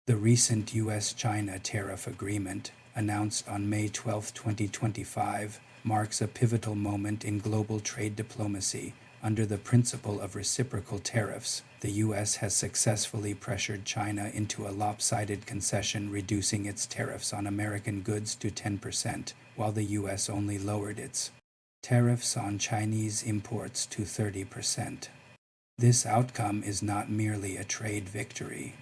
The recent U.S. China tariff agreement, announced on May 12, 2025, marks a pivotal moment in global trade diplomacy. Under the principle of reciprocal tariffs, the U.S. has successfully pressured China into a lopsided concession, reducing its tariffs on American goods to 10%, while the U.S. only lowered its tariffs on Chinese imports to 30%. This outcome is not merely a trade victory.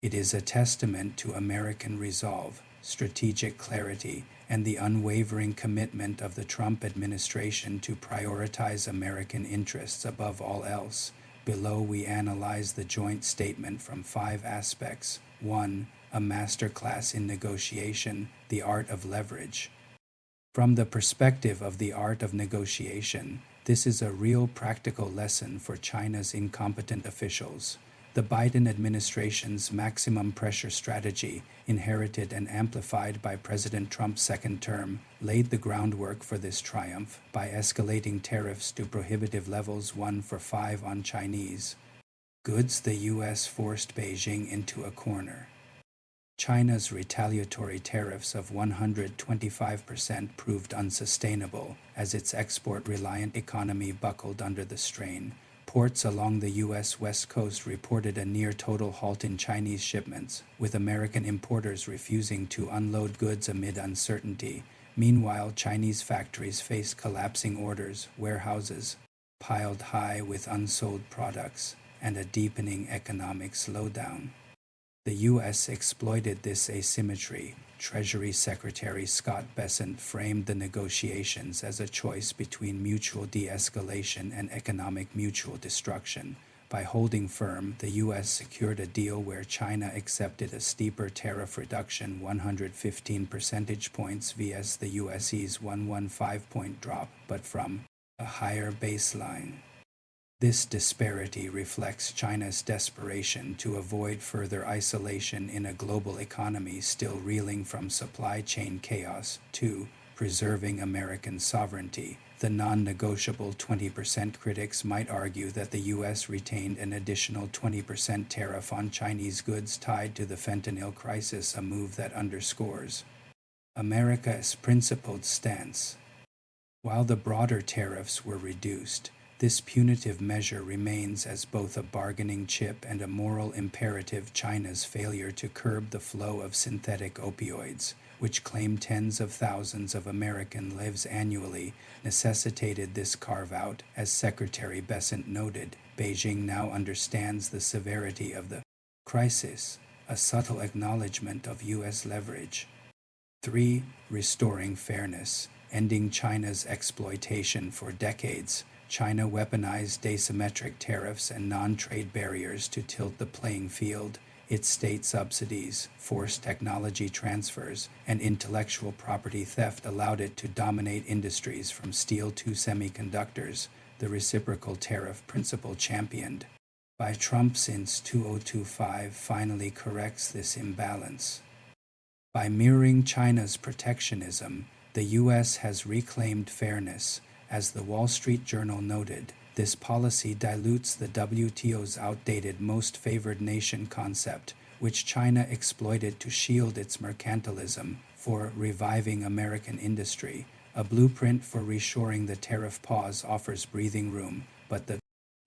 It is a testament to American resolve, strategic clarity, and the unwavering commitment of the Trump administration to prioritize American interests above all else. Below we analyze the joint statement from 5 aspects. 1. A masterclass in negotiation, the art of leverage. From the perspective of the art of negotiation, this is a real practical lesson for China's incompetent officials. The Biden administration's maximum pressure strategy, inherited and amplified by President Trump's second term, laid the groundwork for this triumph by escalating tariffs to prohibitive levels 1 for 5 on Chinese goods. The U.S. forced Beijing into a corner. China's retaliatory tariffs of 125% proved unsustainable as its export-reliant economy buckled under the strain. Ports along the U.S. West Coast reported a near-total halt in Chinese shipments, with American importers refusing to unload goods amid uncertainty. Meanwhile, Chinese factories faced collapsing orders, warehouses piled high with unsold products, and a deepening economic slowdown. The U.S. exploited this asymmetry. Treasury Secretary Scott Bessent framed the negotiations as a choice between mutual de-escalation and economic mutual destruction. By holding firm, the U.S. secured a deal where China accepted a steeper tariff reduction, 115 percentage points vs the US's 115-point drop, but from a higher baseline. This disparity reflects China's desperation to avoid further isolation in a global economy still reeling from supply chain chaos. 2. Preserving American sovereignty. The non-negotiable 20%. Critics might argue that the U.S. retained an additional 20% tariff on Chinese goods tied to the fentanyl crisis, a move that underscores America's principled stance. While the broader tariffs were reduced, this punitive measure remains as both a bargaining chip and a moral imperative. China's failure to curb the flow of synthetic opioids, which claim tens of thousands of American lives annually, necessitated this carve-out. As Secretary Bessent noted, Beijing now understands the severity of the crisis, a subtle acknowledgement of U.S. leverage. 3. Restoring fairness. Ending China's exploitation. For decades, China weaponized asymmetric tariffs and non-trade barriers to tilt the playing field. Its state subsidies, forced technology transfers, and intellectual property theft allowed it to dominate industries from steel to semiconductors. The reciprocal tariff principle, championed by Trump since 2025, finally corrects this imbalance. By mirroring China's protectionism, the U.S. has reclaimed fairness. As the Wall Street Journal noted, this policy dilutes the WTO's outdated most favored nation concept, which China exploited to shield its mercantilism. For reviving American industry, a blueprint for reshoring. The tariff pause offers breathing room, but the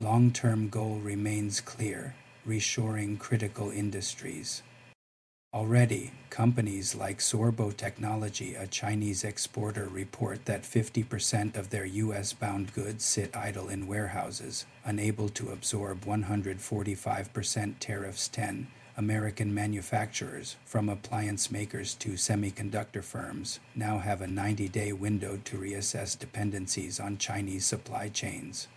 long-term goal remains clear: reshoring critical industries. Already, companies like Sorbo Technology, a Chinese exporter, report that 50% of their U.S.-bound goods sit idle in warehouses, unable to absorb 145% tariffs. 10. American manufacturers, from appliance makers to semiconductor firms, now have a 90-day window to reassess dependencies on Chinese supply chains.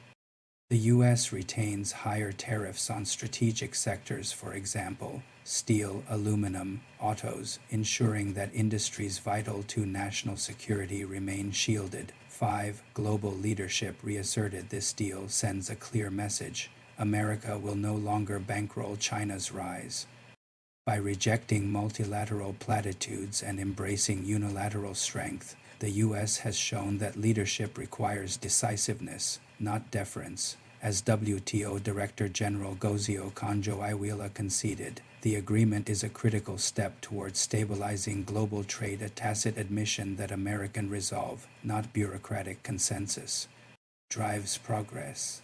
The U.S. retains higher tariffs on strategic sectors, for example, steel, aluminum, autos, ensuring that industries vital to national security remain shielded. 5. Global leadership reasserted. This deal sends a clear message: America will no longer bankroll China's rise. By rejecting multilateral platitudes and embracing unilateral strength, the U.S. has shown that leadership requires decisiveness, not deference. As WTO Director General Gozio Konjo-Iweala conceded, the agreement is a critical step towards stabilizing global trade, a tacit admission that American resolve, not bureaucratic consensus, drives progress.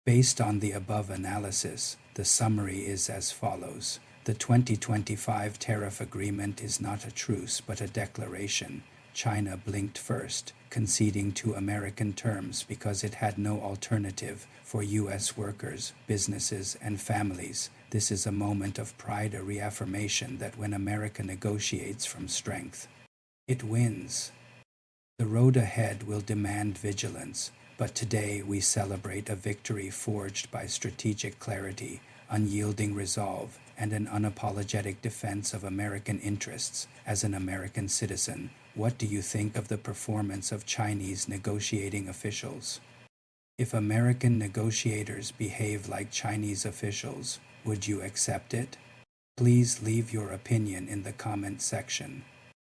Based on the above analysis, the summary is as follows. The 2025 tariff agreement is not a truce but a declaration. China blinked first, conceding to American terms because it had no alternative for U.S. workers, businesses, and families. This is a moment of pride, a reaffirmation that when America negotiates from strength, it wins. The road ahead will demand vigilance, but today we celebrate a victory forged by strategic clarity, unyielding resolve, and an unapologetic defense of American interests. As an American citizen, what do you think of the performance of Chinese negotiating officials? If American negotiators behave like Chinese officials, would you accept it? Please leave your opinion in the comment section.